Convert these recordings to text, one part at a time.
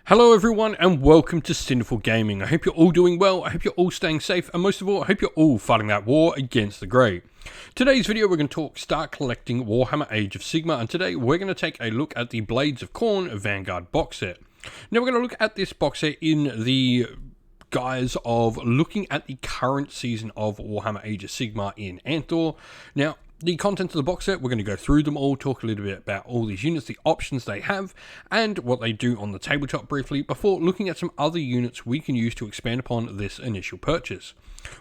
Hello everyone and welcome to Sinful Gaming. I hope you're all doing well, I hope you're all staying safe, and most of all, I hope you're all fighting that war against the Grey. Today's video we're going to start collecting Warhammer Age of Sigmar, and today we're going to take a look at the Blades of Khorne Vanguard box set. Now we're going to look at this box set in the guise of looking at the current season of Warhammer Age of Sigmar in Andtor. Now, the contents of the box set, we're going to go through them all, talk a little bit about all these units, the options they have, and what they do on the tabletop briefly, before looking at some other units we can use to expand upon this initial purchase.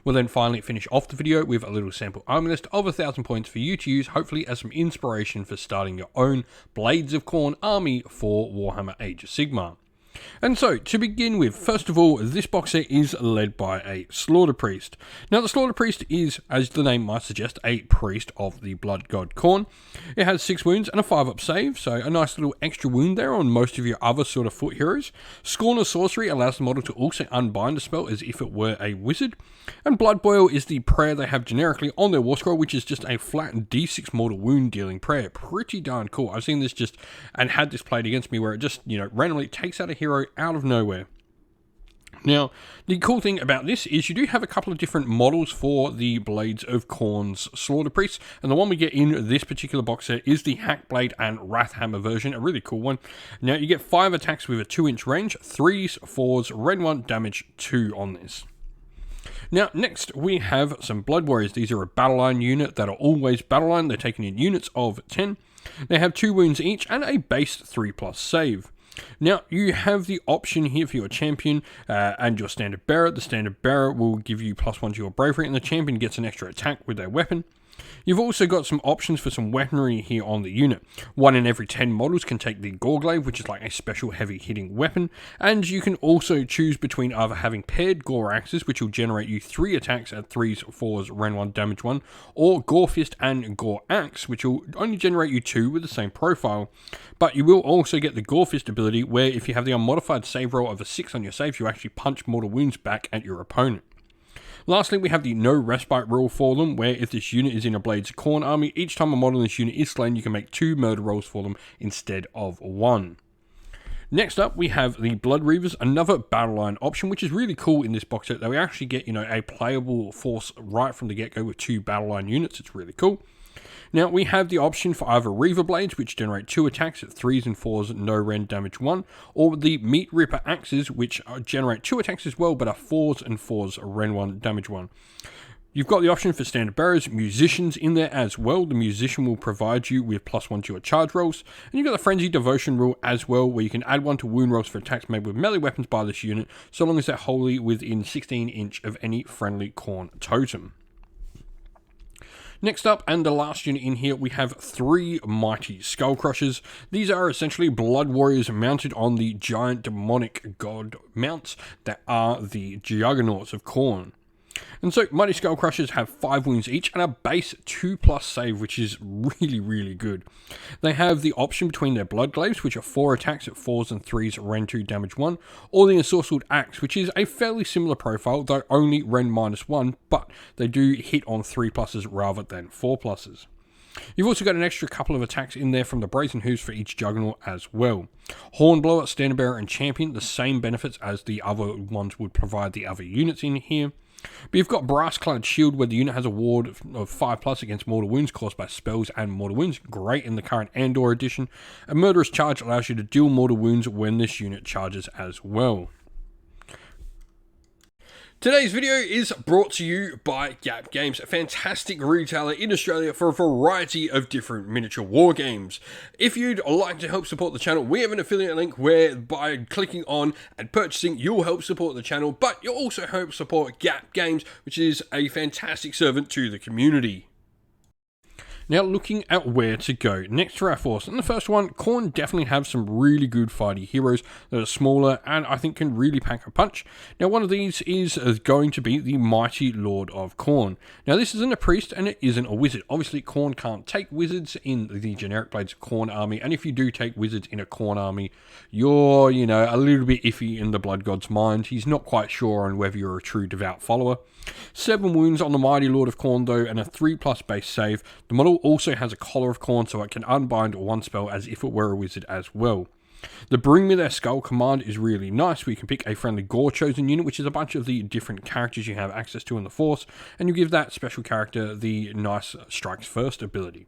We'll then finally finish off the video with a little sample army list of 1,000 points for you to use, hopefully as some inspiration for starting your own Blades of Khorne army for Warhammer Age of Sigmar. And so, to begin with, first of all, this box set is led by a Slaughterpriest. Now, the Slaughterpriest is, as the name might suggest, a priest of the blood god Khorne. It has 6 wounds and a 5-up save, so a nice little extra wound there on most of your other sort of foot heroes. Scorn of Sorcery allows the model to also unbind a spell as if it were a wizard. And Blood Boil is the prayer they have generically on their war scroll, which is just a flat D6 mortal wound dealing prayer. Pretty darn cool. I've seen this and had this played against me where it just, randomly takes out a hero out of nowhere. Now, the cool thing about this is you do have a couple of different models for the Blades of Khorne's Slaughterpriest, and the one we get in this particular box set is the Hackblade and Wrathhammer version, a really cool one. Now, you get 5 attacks with a 2-inch range, 3s, 4s, red 1, damage 2 on this. Now, next we have some Blood Warriors. These are a battle line unit that are always battle line. They're taken in units of 10. They have 2 wounds each and a base 3+ save. Now, you have the option here for your champion and your standard bearer. The standard bearer will give you +1 to your bravery, and the champion gets an extra attack with their weapon. You've also got some options for some weaponry here on the unit. 1 in every 10 models can take the Goreglaive, which is like a special heavy hitting weapon, and you can also choose between either having paired Gore Axes, which will generate you 3 attacks at 3s, 4s, Ren 1, damage 1, or Gore Fist and Gore Axe, which will only generate you 2 with the same profile. But you will also get the Gore Fist ability, where if you have the unmodified save roll of a 6 on your saves, you actually punch mortal wounds back at your opponent. Lastly, we have the no respite rule for them, where if this unit is in a Blades of Khorne army, each time a model in this unit is slain, you can make 2 murder rolls for them instead of 1. Next up, we have the Bloodreavers, another battle line option, which is really cool in this box set, that we actually get, a playable force right from the get-go with 2 battle line units. It's really cool. Now, we have the option for either Reaver Blades, which generate 2 attacks at 3s and 4s, no Ren, damage 1, or the Meat Ripper Axes, which generate 2 attacks as well, but are 4s and 4s, Ren 1, damage 1. You've got the option for standard bearers, musicians in there as well. The musician will provide you with +1 to your charge rolls. And you've got the Frenzy Devotion rule as well, where you can add 1 to wound rolls for attacks made with melee weapons by this unit, so long as they're wholly within 16 inch of any friendly Khorne totem. Next up, and the last unit in here, we have 3 mighty Skullcrushers. These are essentially Blood Warriors mounted on the giant demonic god mounts that are the Juggernauts of Khorne. And so, mighty Skullcrushers have 5 wounds each and a base 2+ save, which is really, really good. They have the option between their Bloodglaives, which are 4 attacks at 4s and 3s, Ren 2, damage 1, or the Ensorcelled Axe, which is a fairly similar profile, though only Ren -1, but they do hit on 3+ rather than 4+. You've also got an extra couple of attacks in there from the Brazen Hooves for each Juggernaut as well. Hornblower, Standard Bearer, and Champion, the same benefits as the other ones would provide the other units in here. But you've got Brass-Clad Shield, where the unit has a ward of 5+ against mortal wounds caused by spells and mortal wounds. Great in the current Andtor edition. A Murderous Charge allows you to deal mortal wounds when this unit charges as well. Today's video is brought to you by Gap Games, a fantastic retailer in Australia for a variety of different miniature war games. If you'd like to help support the channel, we have an affiliate link where by clicking on and purchasing, you'll help support the channel, but you'll also help support Gap Games, which is a fantastic servant to the community. Now, looking at where to go next for our force. And the first one, Khorne definitely have some really good fighty heroes that are smaller and I think can really pack a punch. Now, one of these is going to be the Mighty Lord of Khorne. Now, this isn't a priest and it isn't a wizard. Obviously, Khorne can't take wizards in the generic Blades of Khorne army, and if you do take wizards in a Khorne army, you're, a little bit iffy in the Blood God's mind. He's not quite sure on whether you're a true devout follower. 7 wounds on the Mighty Lord of Khorne though, and a 3+ base save. The model also has a Collar of Khorne, so it can unbind 1 spell as if it were a wizard as well. The Bring Me Their Skull command is really nice. We can pick a friendly Gore chosen unit, which is a bunch of the different characters you have access to in the Force, and you give that special character the nice Strikes First ability.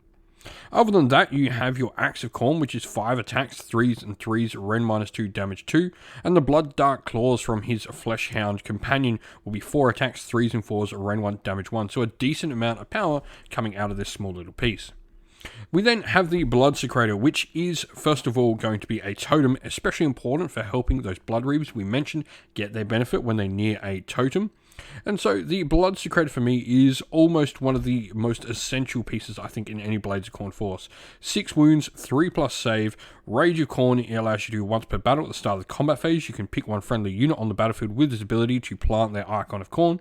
Other than that, you have your Axe of Khorne, which is 5 attacks, 3s and 3s, Ren -2, damage 2, and the Blood Dark Claws from his Flesh Hound companion will be 4 attacks, 3s and 4s, Ren 1, damage 1, so a decent amount of power coming out of this small little piece. We then have the Blood Secretor, which is first of all going to be a totem, especially important for helping those Bloodreavers we mentioned get their benefit when they near a totem. And so the Blood Secretor for me is almost one of the most essential pieces, I think, in any Blades of Khorne force. 6 wounds, 3+ save, Rage of Khorne. It allows you to do once per battle at the start of the combat phase. You can pick one friendly unit on the battlefield with this ability to plant their Icon of Khorne.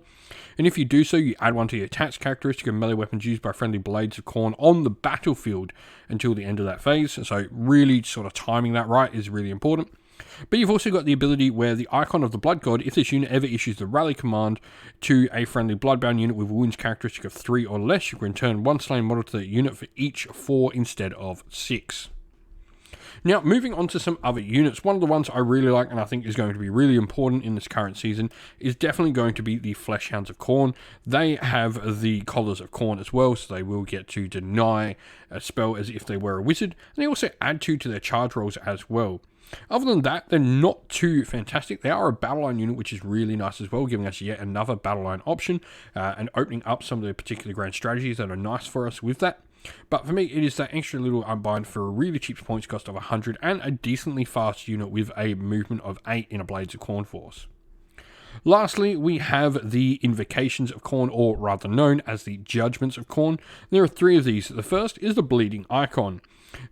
And if you do so, you add one to your attached characteristic of melee weapons used by friendly Blades of Khorne on the battlefield until the end of that phase. So really sort of timing that right is really important. But you've also got the ability where the Icon of the Blood God, if this unit ever issues the rally command to a friendly Bloodbound unit with a wounds characteristic of 3 or less, you can return 1 slain model to that unit for each 4 instead of 6. Now, moving on to some other units, one of the ones I really like and I think is going to be really important in this current season is definitely going to be the Flesh Hounds of Khorne. They have the Collars of Khorne as well, so they will get to deny a spell as if they were a wizard, and they also add 2 to their charge rolls as well. Other than that, they're not too fantastic. They are a battle line unit, which is really nice as well, giving us yet another battle line option and opening up some of the particular grand strategies that are nice for us with that. But for me, it is that extra little unbind for a really cheap points cost of 100 and a decently fast unit with a movement of 8 in a Blades of Khorne force. Lastly, we have the Invocations of Khorne, or rather known as the Judgments of Khorne. There are 3 of these. The first is the Bleeding Icon.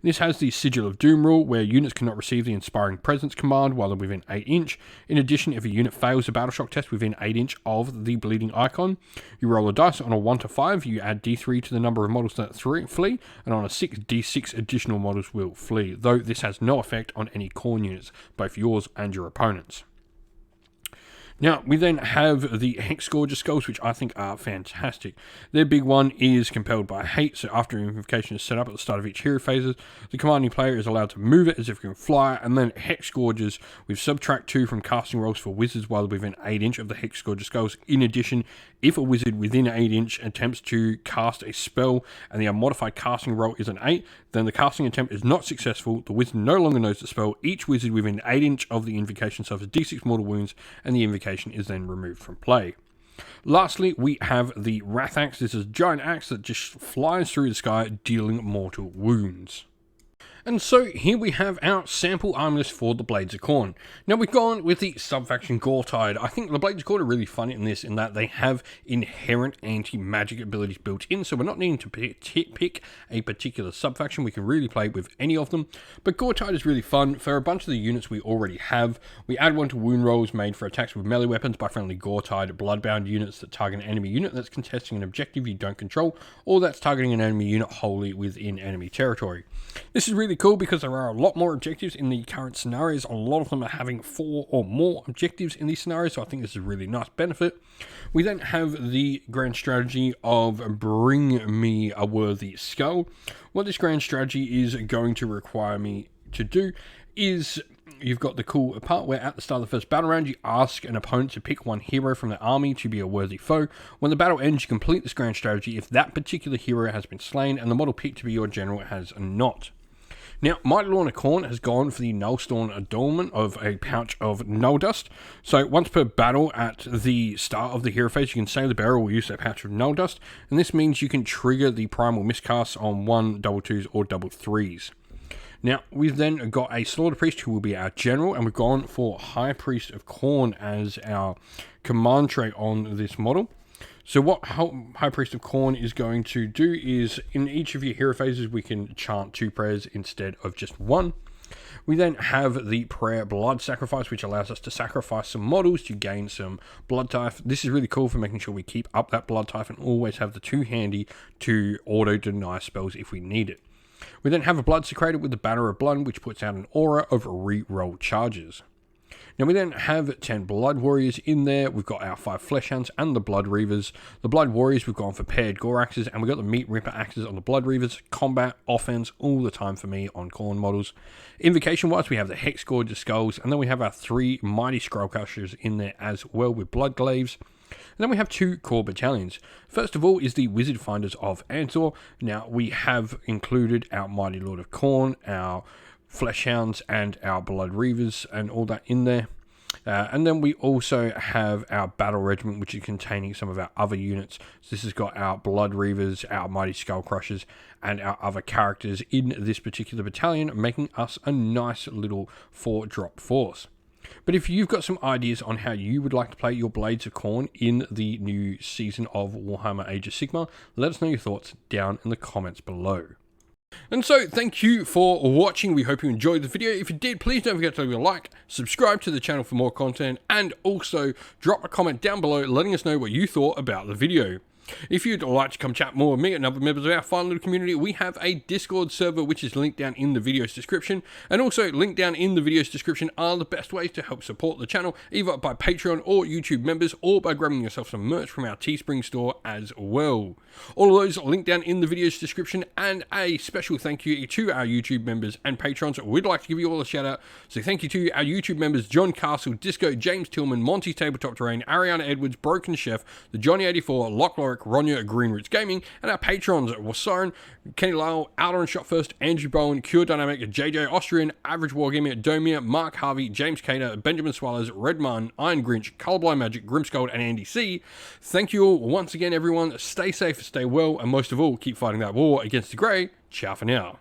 This has the Sigil of Doom rule, where units cannot receive the Inspiring Presence command while they're within 8 inch. In addition, if a unit fails a Battle Shock test within 8 inch of the Bleeding Icon, you roll a dice. On a 1 to 5, you add D3 to the number of models that flee, and on a 6, D6 additional models will flee, though this has no effect on any Khorne units, both yours and your opponent's. Now, we then have the Hexscourger Skulls, which I think are fantastic. Their big one is Compelled by Hate, so after Invocation is set up at the start of each hero phases, the commanding player is allowed to move it as if it can fly, and then Hexscourgers with subtract 2 from casting rolls for wizards while within 8 inch of the Hexscourger Skulls. In addition, if a wizard within 8 inch attempts to cast a spell and the unmodified casting roll is an 8, then the casting attempt is not successful, the wizard no longer knows the spell, each wizard within 8 inch of the invocation suffers d6 mortal wounds, and the invocation is then removed from play. Lastly, we have the Wrath Axe. This is a giant axe that just flies through the sky, dealing mortal wounds. And so here we have our sample arm list for the Blades of Khorne. Now we've gone with the subfaction Gore-Tide. I think the Blades of Khorne are really fun in this, in that they have inherent anti-magic abilities built in, so we're not needing to pick a particular subfaction. We can really play with any of them. But Gore-Tide is really fun. For a bunch of the units we already have, we add one to wound rolls made for attacks with melee weapons by friendly Gore-Tide Bloodbound units that target an enemy unit that's contesting an objective you don't control, or that's targeting an enemy unit wholly within enemy territory. This is really cool because there are a lot more objectives in the current scenarios. A lot of them are having 4 or more objectives in these scenarios, so I think this is a really nice benefit. We then have the grand strategy of Bring Me a Worthy Skull. What this grand strategy is going to require me to do is, you've got the cool part where at the start of the first battle round, you ask an opponent to pick one hero from the army to be a worthy foe. When the battle ends, you complete this grand strategy if that particular hero has been slain and the model picked to be your general has not. Now, Mighty Lorna Khorne has gone for the Nullstorm Adornment of a pouch of Null Dust. So once per battle at the start of the hero phase, you can say the bearer will use that pouch of Null Dust, and this means you can trigger the Primal Miscasts on 1, 2s, or 3s. Now, we've then got a Slaughterpriest who will be our general, and we've gone for High Priest of Khorne as our command trait on this model. So what High Priest of Khorne is going to do is, in each of your hero phases, we can chant 2 prayers instead of just 1. We then have the Prayer Blood Sacrifice, which allows us to sacrifice some models to gain some blood type. This is really cool for making sure we keep up that blood type and always have the 2 handy to auto-deny spells if we need it. We then have a Blood Secretor with the Banner of Blood, which puts out an aura of re-roll charges. Now we then have 10 Blood Warriors in there. We've got our 5 Flesh Hounds and the Bloodreavers. The Blood Warriors, we've gone for paired Gore Axes, and we've got the Meat Ripper Axes on the Bloodreavers. Combat, offense, all the time for me on Khorne models. Invocation-wise, we have the Hex Gorge Skulls, and then we have our 3 Mighty Skullcrushers in there as well with Blood Glaives. And then we have 2 core battalions. First of all is the Wizard Finders of Andtor. Now we have included our Mighty Lord of Khorne, our Flesh Hounds, and our Bloodreavers, and all that in there. And then we also have our Battle Regiment, which is containing some of our other units. So this has got our Bloodreavers, our Mighty Skullcrushers, and our other characters in this particular battalion, making us a nice little 4-drop force. But if you've got some ideas on how you would like to play your Blades of Khorne in the new season of Warhammer Age of Sigmar, let us know your thoughts down in the comments below. And so, thank you for watching. We hope you enjoyed the video. If you did, please don't forget to leave a like, subscribe to the channel for more content, and also drop a comment down below letting us know what you thought about the video. If you'd like to come chat more with me and other members of our fun little community, we have a Discord server which is linked down in the video's description, and also linked down in the video's description are the best ways to help support the channel, either by Patreon or YouTube members, or by grabbing yourself some merch from our Teespring store as well. All of those are linked down in the video's description, and a special thank you to our YouTube members and patrons. We'd like to give you all a shout out, so thank you to our YouTube members John Castle, Disco, James Tillman, Monty Tabletop Terrain, Ariana Edwards, Broken Chef, the Johnny84, Lock Lorick, Ronya, Green Roots Gaming, and our patrons Wasarin, Kenny Lyle, Outer and Shot First, Andrew Bowen, Cure Dynamic, JJ Austrian, Average Wargamer, Domir, Mark Harvey, James Cater, Benjamin Swallows, Red Martin, Iron Grinch, Colorblind Magic, Grimscold, and Andy C. Thank you all once again, everyone. Stay safe, stay well, and most of all, keep fighting that war against the grey. Ciao for now.